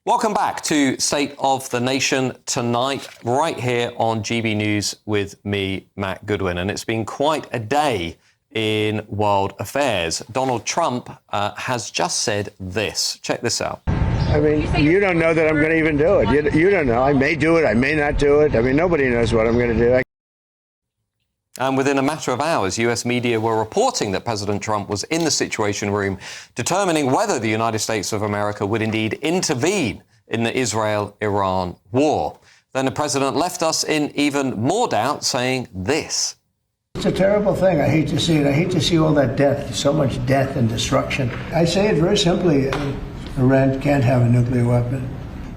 Welcome back to State of the Nation tonight, right here on GB News with me, Matt Goodwin. And it's been quite a day in world affairs. Donald Trump has just said this. Check this out. I mean, you don't know that I'm going to even do it. You don't know. I may do it. I may not do it. I mean, nobody knows what I'm going to do. And within a matter of hours, US media were reporting that President Trump was in the Situation Room determining whether the United States of America would indeed intervene in the Israel-Iran war. Then the president left us in even more doubt, saying this. It's a terrible thing. I hate to see it. I hate to see all that death, so much death and destruction. I say it very simply. Iran can't have a nuclear weapon.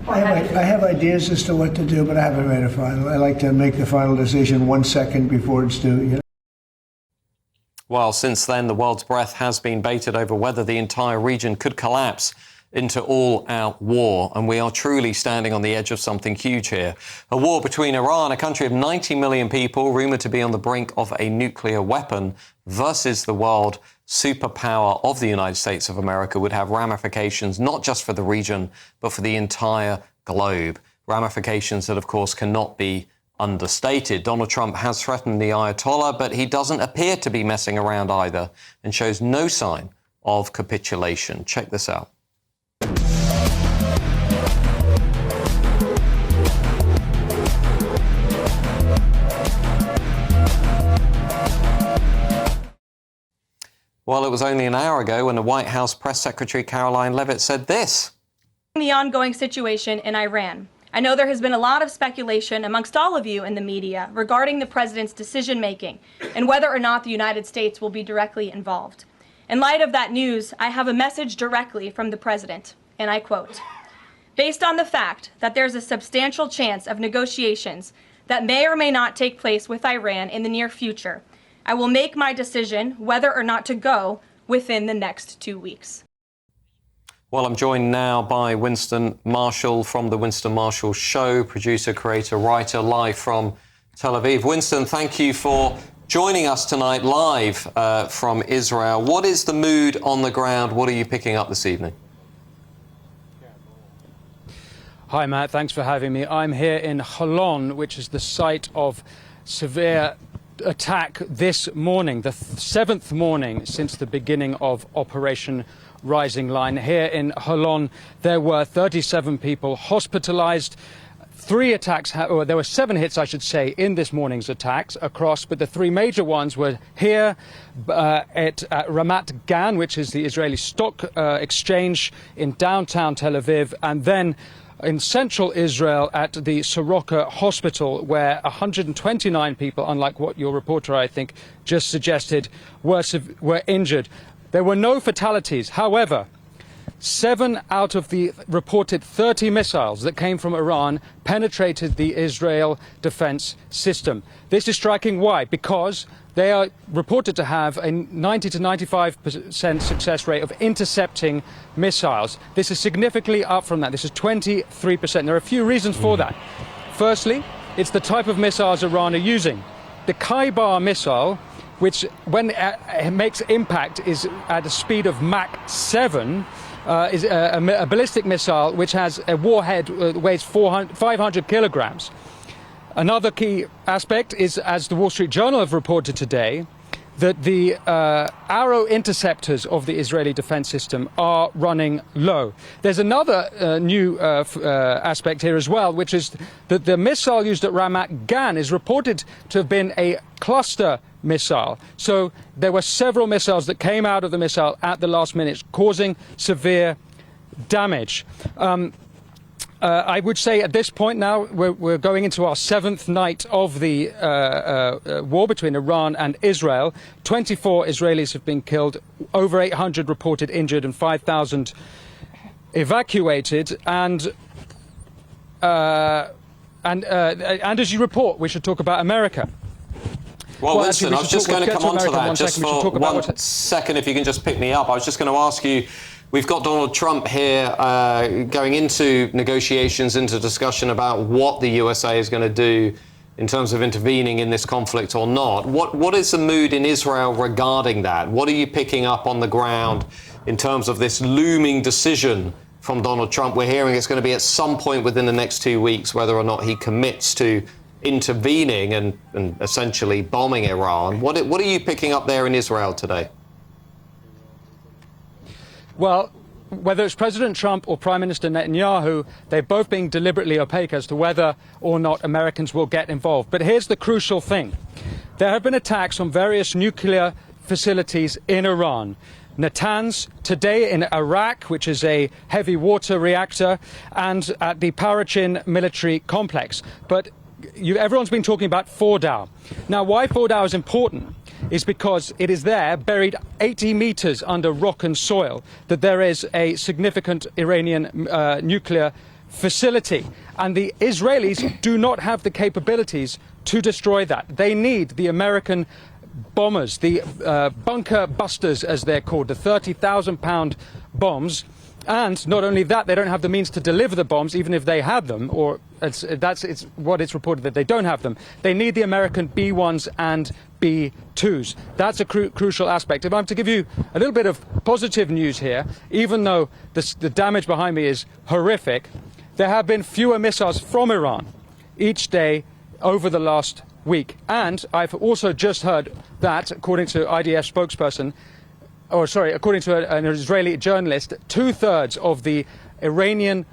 I have ideas as to what to do, but I haven't made a final. I like to make the final decision 1 second before it's due. You know? Well, since then, the world's breath has been bated over whether the entire region could collapse into all-out war, and we are truly standing on the edge of something huge here. A war between Iran, a country of 90 million people, rumoured to be on the brink of a nuclear weapon, versus the world superpower of the United States of America, would have ramifications not just for the region, but for the entire globe. Ramifications that, of course, cannot be understated. Donald Trump has threatened the Ayatollah, but he doesn't appear to be messing around either and shows no sign of capitulation. Check this out. Well, it was only an hour ago when the White House Press Secretary Caroline Leavitt said this. The ongoing situation in Iran. I know there has been a lot of speculation amongst all of you in the media regarding the president's decision-making and whether or not the United States will be directly involved. In light of that news, I have a message directly from the president, and I quote, "Based on the fact that there's a substantial chance of negotiations that may or may not take place with Iran in the near future, I will make my decision whether or not to go within the next 2 weeks." Well, I'm joined now by Winston Marshall from The Winston Marshall Show, producer, creator, writer, live from Tel Aviv. Winston, thank you for joining us tonight live from Israel. What is the mood on the ground? What are you picking up this evening? Hi, Matt. Thanks for having me. I'm here in Holon, which is the site of severe attack this morning, the seventh morning since the beginning of Operation Rising Line. Here in Holon, there were 37 people hospitalized. Three attacks, or there were 7 hits, I should say, in this morning's attacks across, but the 3 major ones were here at Ramat Gan, which is the Israeli stock exchange in downtown Tel Aviv, and then in central Israel at the Soroka Hospital, where 129 people, unlike what your reporter, I think, just suggested, were injured. There were no fatalities. However, 7 out of the reported 30 missiles that came from Iran penetrated the Israel defense system. This is striking. Why? Because they are reported to have a 90 to 95% success rate of intercepting missiles. This is significantly up from that. This is 23%. There are a few reasons for that. Firstly, it's the type of missiles Iran are using. The Kaibar missile, which when it makes impact is at a speed of Mach 7, is a ballistic missile which has a warhead that weighs 500 kilograms. Another key aspect is, as the Wall Street Journal have reported today, that the arrow interceptors of the Israeli defense system are running low. There's another new aspect here as well, which is that the missile used at Ramat Gan is reported to have been a cluster missile. So there were several missiles that came out of the missile at the last minute, causing severe damage. I would say at this point now we're going into our 7th night of the war between Iran and Israel. 24 Israelis have been killed, over 800 reported injured, and 5,000 evacuated. And as you report, we should talk about America. Well, Winston, I was just going to come on to that just for 1 second, if you can just pick me up. I was just going to ask you, we've got Donald Trump here going into negotiations, into discussion about what the USA is going to do in terms of intervening in this conflict or not. What is the mood in Israel regarding that? What are you picking up on the ground in terms of this looming decision from Donald Trump. We're hearing it's going to be at some point within the next 2 weeks whether or not he commits to intervening and essentially bombing Iran. What are you picking up there in Israel today? Well, whether it's President Trump or Prime Minister Netanyahu, they're both being deliberately opaque as to whether or not Americans will get involved. But here's the crucial thing. There have been attacks on various nuclear facilities in Iran. Natanz today in Iraq, which is a heavy water reactor, and at the Parachin military complex. But everyone's been talking about Fordow. Now, why Fordow is important is because it is there, buried 80 meters under rock and soil, that there is a significant Iranian nuclear facility. And the Israelis do not have the capabilities to destroy that. They need the American bombers, the bunker busters, as they're called, the 30,000-pound bombs. And not only that, they don't have the means to deliver the bombs, even if they have them, or it's what it's reported that they don't have them. They need the American B-1s and B-2s. That's a crucial aspect. If I'm to give you a little bit of positive news here, even though the damage behind me is horrific, there have been fewer missiles from Iran each day over the last week. And I've also just heard that, according to IDF spokesperson, according to an Israeli journalist, 2/3 of the Iranian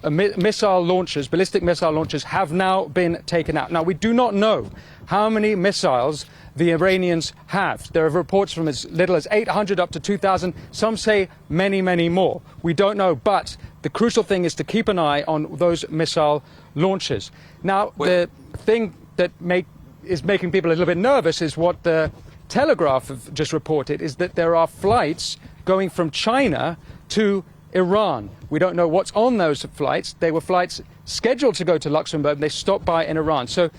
missile launchers, ballistic missile launchers, have now been taken out. Now, we do not know how many missiles the Iranians have. There are reports from as little as 800 up to 2,000. Some say many, many more. We don't know, but the crucial thing is to keep an eye on those missile launches. Now, the thing that is making people a little bit nervous is what the Telegraph have just reported, is that there are flights going from China to Iran. We don't know what's on those flights. They were flights scheduled to go to Luxembourg, and they stopped by in Iran. So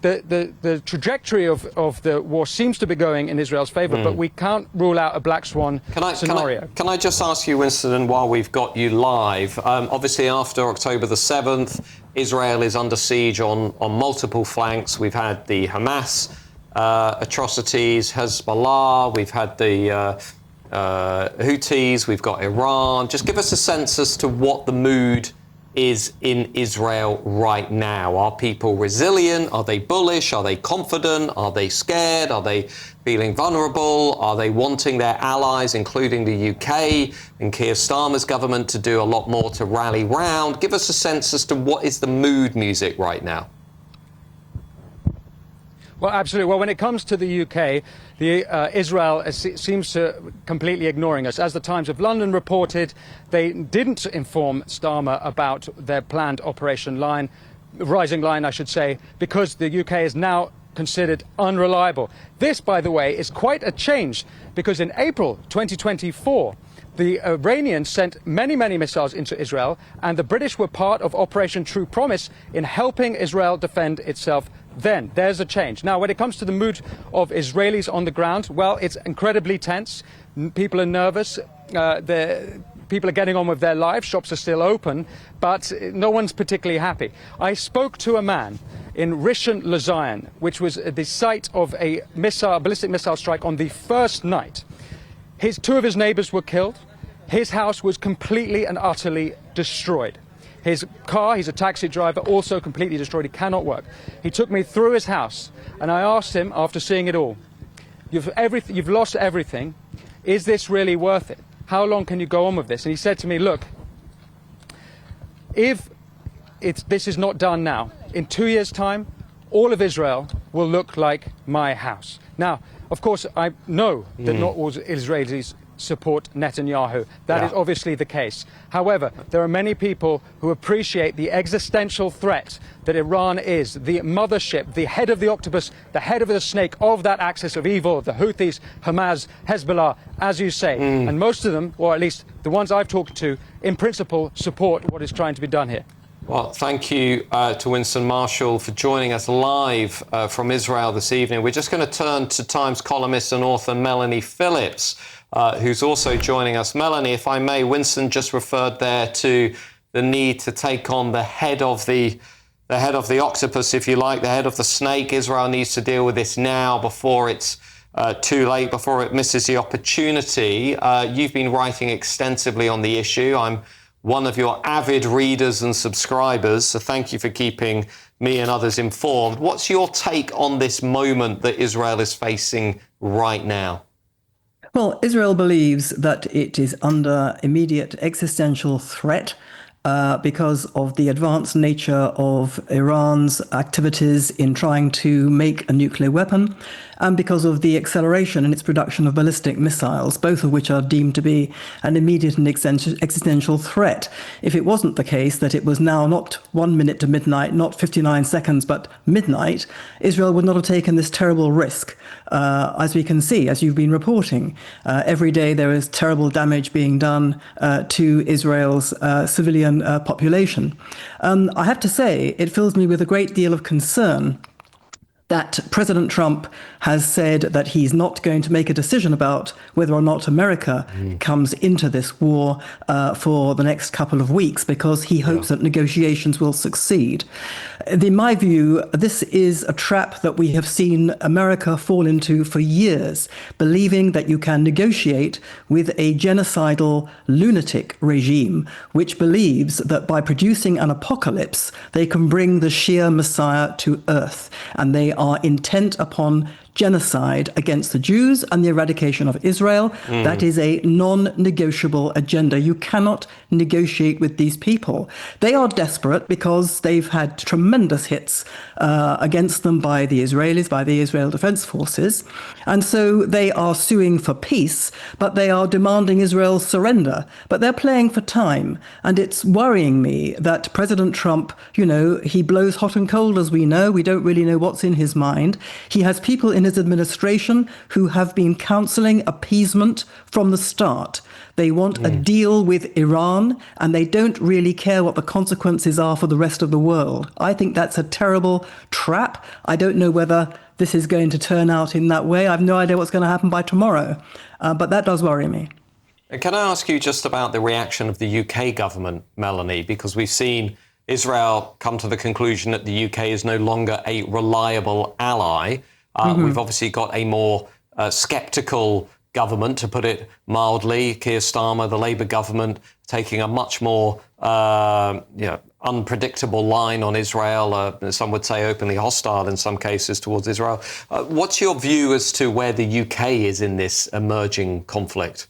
the trajectory of the war seems to be going in Israel's favor, but we can't rule out a black swan scenario. Can I just ask you, Winston, while we've got you live, obviously after October the 7th, Israel is under siege on multiple flanks. We've had the Hamas atrocities, Hezbollah, we've had the Houthis, we've got Iran. Just give us a sense as to what the mood is in Israel right now. Are people resilient? Are they bullish? Are they confident? Are they scared? Are they feeling vulnerable? Are they wanting their allies, including the UK and Keir Starmer's government, to do a lot more to rally round? Give us a sense as to what is the mood music right now. Well, absolutely. Well, when it comes to the UK, Israel seems to completely ignoring us. As the Times of London reported, they didn't inform Starmer about their planned Operation Rising Line, I should say, because the UK is now considered unreliable. This, by the way, is quite a change, because in April 2024, the Iranians sent many, many missiles into Israel, and the British were part of Operation True Promise in helping Israel defend itself then. There's a change. Now, when it comes to the mood of Israelis on the ground, well, it's incredibly tense. People are nervous. People are getting on with their lives. Shops are still open, but no one's particularly happy. I spoke to a man in Rishon LeZion, which was the site of a ballistic missile strike on the first night. Two of his neighbors were killed. His house was completely and utterly destroyed. His car, he's a taxi driver, also completely destroyed. He cannot work. He took me through his house, and I asked him, after seeing it all, you've lost everything. Is this really worth it? How long can you go on with this? And he said to me, look, if this is not done now, in 2 years' time, all of Israel will look like my house. Now, of course, I know that not all Israelis support Netanyahu. That is obviously the case. However, there are many people who appreciate the existential threat that Iran is, the mothership, the head of the octopus, the head of the snake of that axis of evil, the Houthis, Hamas, Hezbollah, as you say. And most of them, or at least the ones I've talked to, in principle, support what is trying to be done here. Well, thank you to Winston Marshall for joining us live from Israel this evening. We're just going to turn to Times columnist and author Melanie Phillips, who's also joining us. Melanie, if I may, Winston just referred there to the need to take on the head of the octopus, if you like, the head of the snake. Israel needs to deal with this now before it's too late, before it misses the opportunity. You've been writing extensively on the issue. I'm one of your avid readers and subscribers, so thank you for keeping me and others informed. What's your take on this moment that Israel is facing right now? Well, Israel believes that it is under immediate existential threat because of the advanced nature of Iran's activities in trying to make a nuclear weapon, and because of the acceleration in its production of ballistic missiles, both of which are deemed to be an immediate and existential threat. If it wasn't the case that it was now not 1 minute to midnight, not 59 seconds, but midnight, Israel would not have taken this terrible risk. As we can see, as you've been reporting, every day there is terrible damage being done to Israel's civilian population. I have to say, it fills me with a great deal of concern that President Trump has said that he's not going to make a decision about whether or not America comes into this war for the next couple of weeks, because he hopes that negotiations will succeed. In my view, this is a trap that we have seen America fall into for years, believing that you can negotiate with a genocidal lunatic regime, which believes that by producing an apocalypse, they can bring the Shia Messiah to earth. And they are intent upon genocide against the Jews and the eradication of Israel. That is a non-negotiable agenda. You cannot negotiate with these people. They are desperate because they've had tremendous hits against them by the Israelis, by the Israel Defense Forces. And so they are suing for peace, but they are demanding Israel's surrender. But they're playing for time. And it's worrying me that President Trump, you know, he blows hot and cold, as we know. We don't really know what's in his mind. He has people in his administration who have been counseling appeasement from the start. They want a deal with Iran, and they don't really care what the consequences are for the rest of the world. I think that's a terrible trap. I don't know whether this is going to turn out in that way. I have no idea what's going to happen by tomorrow, but that does worry me. Can I ask you just about the reaction of the UK government, Melanie, because we've seen Israel come to the conclusion that the UK is no longer a reliable ally. We've obviously got a more sceptical government, to put it mildly. Keir Starmer, the Labour government, taking a much more unpredictable line on Israel. Some would say openly hostile in some cases towards Israel. What's your view as to where the UK is in this emerging conflict?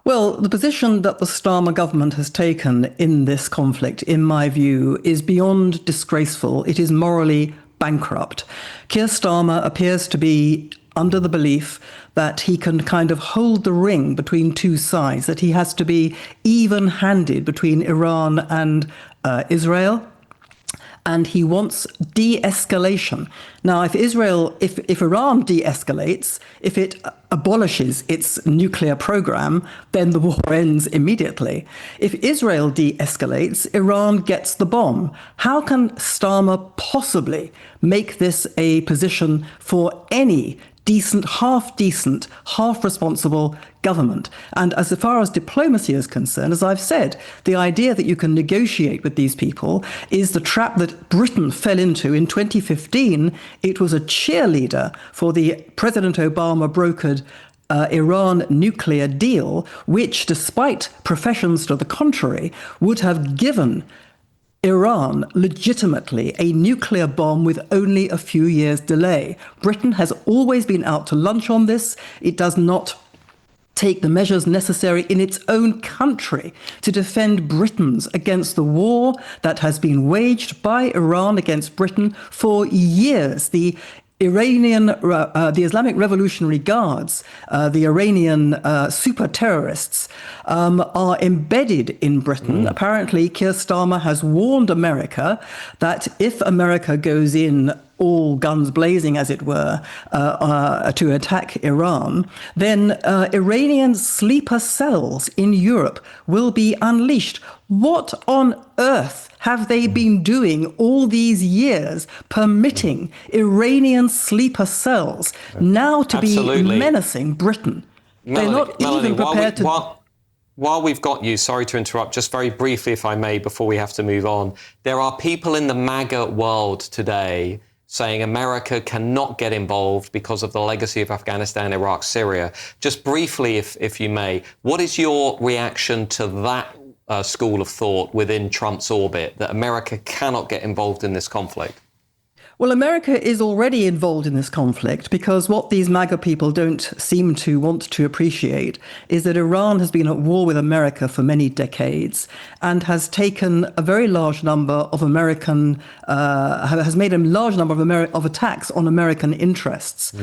Well, the position that the Starmer government has taken in this conflict, in my view, is beyond disgraceful. It is morally bankrupt. Keir Starmer appears to be under the belief that he can kind of hold the ring between two sides, that he has to be even-handed between Iran and Israel. And he wants de-escalation. Now, if Iran de-escalates, if it abolishes its nuclear program, then the war ends immediately. If Israel de-escalates, Iran gets the bomb. How can Starmer possibly make this a position for any decent, half-responsible government? And as far as diplomacy is concerned, as I've said, the idea that you can negotiate with these people is the trap that Britain fell into in 2015. It was a cheerleader for the President Obama brokered Iran nuclear deal, which, despite professions to the contrary, would have given Iran legitimately a nuclear bomb with only a few years' delay. Britain has always been out to lunch on this. It does not take the measures necessary in its own country to defend Britons against the war that has been waged by Iran against Britain for years. The Islamic Revolutionary Guards, the Iranian super terrorists, are embedded in Britain. Apparently, Keir Starmer has warned America that if America goes in all guns blazing, as it were, to attack Iran, then Iranian sleeper cells in Europe will be unleashed. What on earth have they been doing all these years, permitting Iranian sleeper cells now to be menacing Britain? They're not even prepared to... While we've got you, sorry to interrupt, just very briefly, if I may, before we have to move on. There are people in the MAGA world today saying America cannot get involved because of the legacy of Afghanistan, Iraq, Syria. Just briefly, if you may, what is your reaction to that school of thought within Trump's orbit, that America cannot get involved in this conflict? Well, America is already involved in this conflict because what these MAGA people don't seem to want to appreciate is that Iran has been at war with America for many decades and has taken a very large number of has made a large number of attacks on American interests.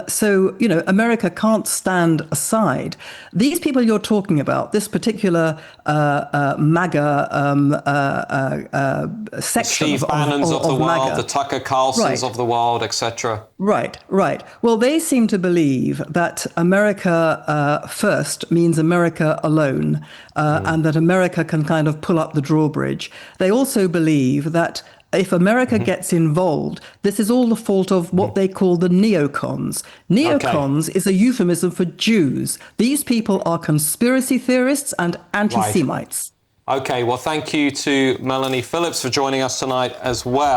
So, you know, America can't stand aside. These people you're talking about, this particular MAGA section Steve Bannons of the world, MAGA. the Tucker Carlsons Right. of the world, etc. Right. Well, they seem to believe that America first means America alone, and that America can kind of pull up the drawbridge. They also believe that if America gets involved, this is all the fault of what they call the neocons. Neocons is a euphemism for Jews. These people are conspiracy theorists and anti-Semites. Okay, well, thank you to Melanie Phillips for joining us tonight as well.